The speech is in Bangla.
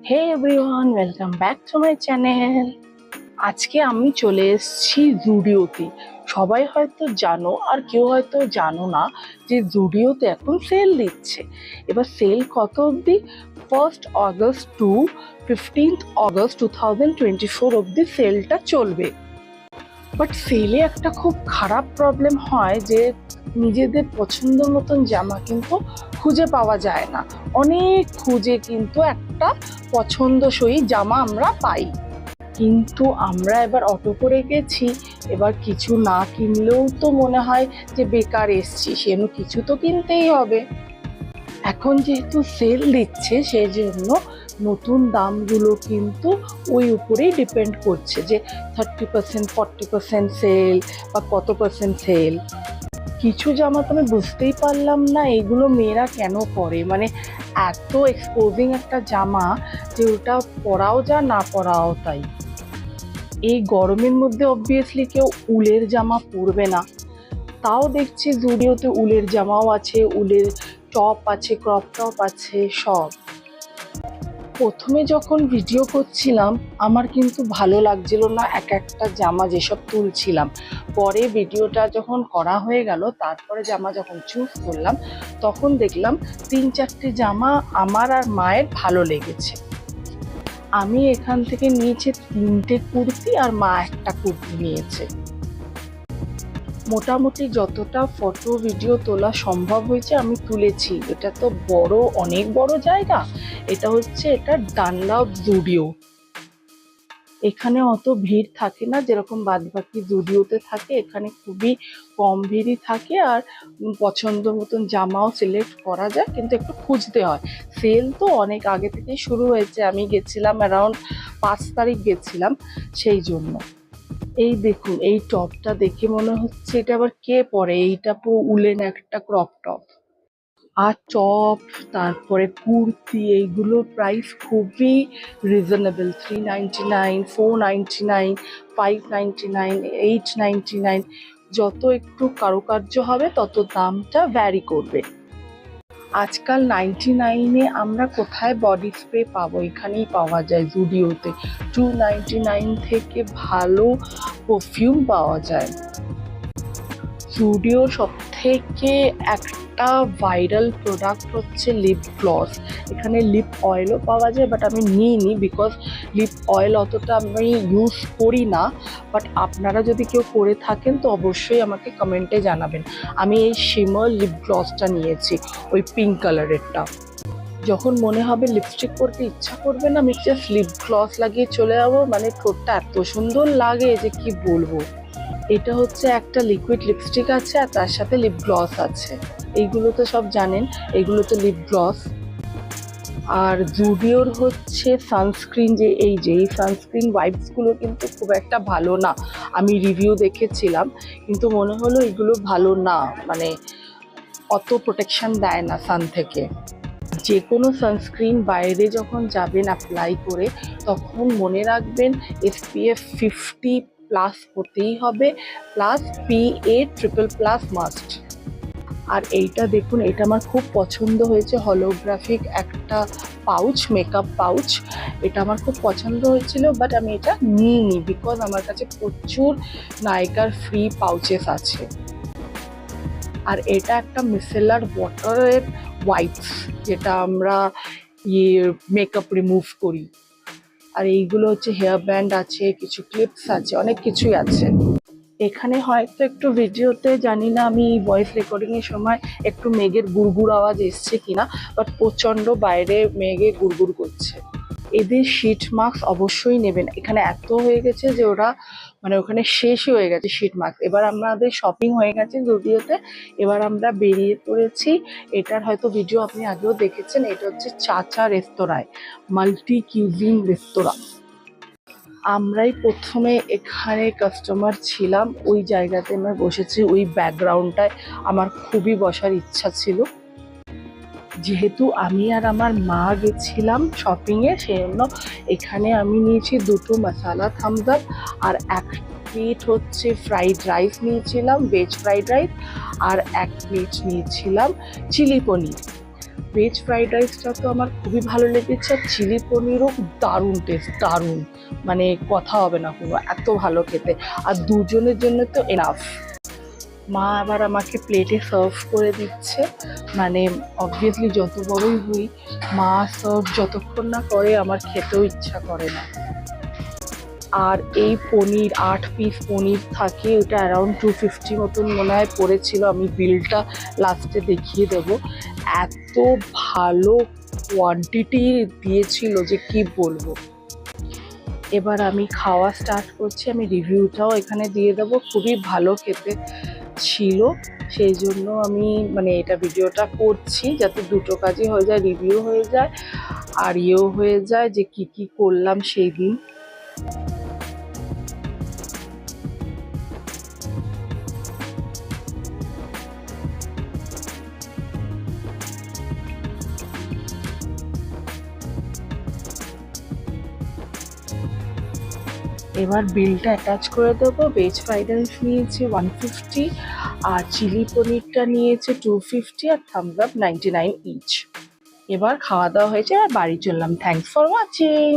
Hey everyone, welcome back to my channel. আজকে আমি চলে এসেছি জুডিওতে। সবাই হয়তো জানো, আর কেউ হয়তো জানো না যে জুডিওতে এখন সেল দিচ্ছে। এবার সেল কত অবধি? 1st August two 15th August 2024 অবধি সেলটা চলবে। বাট সেলে একটা খুব খারাপ প্রবলেম হয় যে নিজেদের পছন্দ মতন জামা কিন্তু খুঁজে পাওয়া যায় না। অনেক খুঁজে কিন্তু একটা পছন্দসই জামা আমরা পাই, কিন্তু আমরা এবার অটো করে গেছি। এবার কিছু না কিনলেও তো মনে হয় যে বেকার এসছি, সেজন্য কিছু তো কিনতেই হবে। এখন যেহেতু সেল দিচ্ছে সেই জন্য নতুন দামগুলো কিন্তু ওই উপরেই ডিপেন্ড করছে যে 30%, 40% সেল বা কত পার্সেন্ট সেল। কিছু জামা তো আমি বুঝতেই পারলাম না এগুলো মেয়েরা কেন পরে, মানে এত এক্সপোজিং একটা জামা যে ওটা পরাও যা না পরাও তাই। এই গরমের মধ্যে অবভিয়াসলি কেউ উলের জামা পরবে না। তাও দেখছি জুডিওতে উলের জামাও আছে, উলের টপ আছে, ক্রপ টপ আছে, সব। প্রথমে যখন ভিডিও করছিলাম আমার কিন্তু ভালো লাগছিল না এক একটা জামা যেসব তুলছিলাম। পরে ভিডিওটা যখন করা হয়ে গেল, তারপরে জামা যখন চুজ করলাম, তখন দেখলাম 3-4টে জামা আমার আর মায়ের ভালো লেগেছে। আমি এখান থেকে নিয়েছি 3টে কুর্তি, আর মা একটা কুর্তি নিয়েছে। মোটামুটি যতটা ফটো ভিডিও তোলা সম্ভব হয়েছে আমি তুলেছি। এটা তো বড়, অনেক বড় জায়গা। এটা ডানলপ জুডিও। এখানে অত ভিড় থাকে না যেরকম বাদবাকি জুডিওতে থাকে। এখানে খুবই কম ভিড়ই থাকে, আর পছন্দ মতন জামাও সিলেক্ট করা যায়, কিন্তু একটু খুঁজতে হয়। সেল তো অনেক আগে থেকেই শুরু হয়েছে। আমি গেছিলাম অ্যারাউন্ড 5 তারিখ গেছিলাম, সেই জন্য। এই দেখুন, এই টপটা দেখে মনে হচ্ছে এটা আবার কে পরে। এইটা পুরো উলেন একটা ক্রপ টপ। আর টপ, তারপরে কুর্তি, এইগুলোর প্রাইস খুবই রিজনেবল। 399, 499, 599, 899। যত একটু কারুকার্য হবে তত দামটা ভ্যারি করবে। আজকাল 99-এ আমরা কোথায় বডি স্প্রে পাবো? এখানেই পাওয়া যায় জুডিওতে। 299 থেকে ভালো পারফিউম পাওয়া যায়। জুডিওর সব থেকে একটা ভাইরাল প্রোডাক্ট হচ্ছে লিপ গ্লস। এখানে লিপ অয়েলও পাওয়া যায়, বাট আমি নিইনি বিকজ লিপ অয়েল অতটা আমি ইউজ করি না। বাট আপনারা যদি কেউ করে থাকেন তো অবশ্যই আমাকে কমেন্টে জানাবেন। আমি এই শিমার লিপ গ্লসটা নিয়েছি, ওই পিঙ্ক কালারেরটা। যখন মনে হবে লিপস্টিক পরতে ইচ্ছা করবে না, আমি জাস্ট লিপ গ্লস লাগিয়ে চলে যাবো। মানে ঠোঁটটা এত সুন্দর লাগে যে কি বলবো। এটা হচ্ছে একটা লিকুইড লিপস্টিক আছে, আর তার সাথে লিপ গ্লস আছে। এইগুলো তো সব জানেন, এগুলো তো লিপ গ্লস। আর জুডিওর হচ্ছে সানস্ক্রিন, এই সানস্ক্রিন ওয়াইপসগুলো কিন্তু খুব একটা ভালো না। আমি রিভিউ দেখেছিলাম, কিন্তু মনে হলো এগুলো ভালো না, মানে অত প্রোটেকশন দেয় না সান থেকে। যে কোনো সানস্ক্রিন বাইরে যখন যাবেন অ্যাপ্লাই করে, তখন মনে রাখবেন SPF 50+ হতেই হবে, প্লাস PA++ মাস্ট। আর এইটা দেখুন, এটা আমার খুব পছন্দ হয়েছে। হলোগ্রাফিক একটা পাউচ, মেকআপ পাউচ। এটা আমার খুব পছন্দ হয়েছিল, বাট আমি এটা নিইনি বিকজ আমার কাছে প্রচুর নাইকার ফ্রি পাউচেস আছে। আর এটা একটা মিসেলার ওয়াটারের ওয়াইপস, যেটা আমরা মেকআপ রিমুভ করি। আর এইগুলো হচ্ছে হেয়ার ব্যান্ড আছে, কিছু ক্লিপস আছে, অনেক কিছুই আছে। এখানে হয়তো একটু ভিডিওতে জানি না আমি ভয়েস রেকর্ডিংয়ের সময় একটু মেঘের গুড়গুড় আওয়াজ এসছে কিনা, বাট প্রচণ্ড বাইরে মেঘে গুড়গুড় করছে। এদের শীট মাস্ক অবশ্যই নেবেন। এখানে এত হয়ে গেছে যে ওরা মানে ওখানে শেষই হয়ে গেছে শীট মাস্ক। এবার আমাদের শপিং হয়ে গেছে জুডিওতে, এবার আমরা বেরিয়ে পড়েছি। এটার হয়তো ভিডিও আপনি আগেও দেখেছেন। এটা হচ্ছে চাচা রেস্তোরাঁয়, মাল্টি কিউজিন রেস্তোরাঁ। আমরাই প্রথমে এখানে কাস্টমার ছিলাম। ওই জায়গাতে আমরা বসেছি, ওই ব্যাকগ্রাউন্ডটায় আমার খুবই বসার ইচ্ছা ছিল। যেহেতু আমি আর আমার মা গেছিলাম শপিংয়ে, সেজন্য এখানে আমি নিয়েছি 2টো মশালা থামস আপ, আর 1 প্লেট হচ্ছে ফ্রাইড রাইস নিয়েছিলাম, ভেজ ফ্রাইড রাইস, আর 1 প্লেট নিয়েছিলাম চিলি পনির। ভেজ ফ্রাইড রাইসটা তো আমার খুবই ভালো লেগেছে, আর চিলি পনিরও দারুণ টেস্ট, দারুণ, মানে কথা হবে না কোনো, এত ভালো খেতে। আর দুজনের জন্য তো এনাফ। মা আবার আমাকে প্লেটে সার্ভ করে দিচ্ছে, মানে অবভিয়াসলি যত বড়ই হই, মা সার্ভ যতক্ষণ না করে আমার খেতেও ইচ্ছা করে না। আর এই পনির 8 পিস পনির থাকে, ওটা অ্যারাউন্ড 250 মতন মনে হয় পড়েছিল, আমি বিলটা লাস্টে দেখিয়ে দেব। এত ভালো কোয়ান্টিটি দিয়েছিল যে কি বলবো। এবার আমি খাওয়া স্টার্ট করছি, আমি রিভিউটাও এখানে দিয়ে দেবো। খুবই ভালো খেতে ছিল, সেই জন্য আমি মানে এটা ভিডিওটা করছি, যাতে দুটো কাজই হয়ে যায়, রিভিউ হয়ে যায় আর ইয়েও হয়ে যায় যে কি কি করলাম সেই দিন। এবার বিলটা অ্যাটাচ করে দেবো। ভেজ ফ্রাইড রাইস নিয়েছে 150, আর চিলি পনিরটা নিয়েছে 250, আর থামস আপ 99 ইচ। এবার খাওয়া দাওয়া হয়েছে, আর বাড়ি চললাম। Thanks for watching.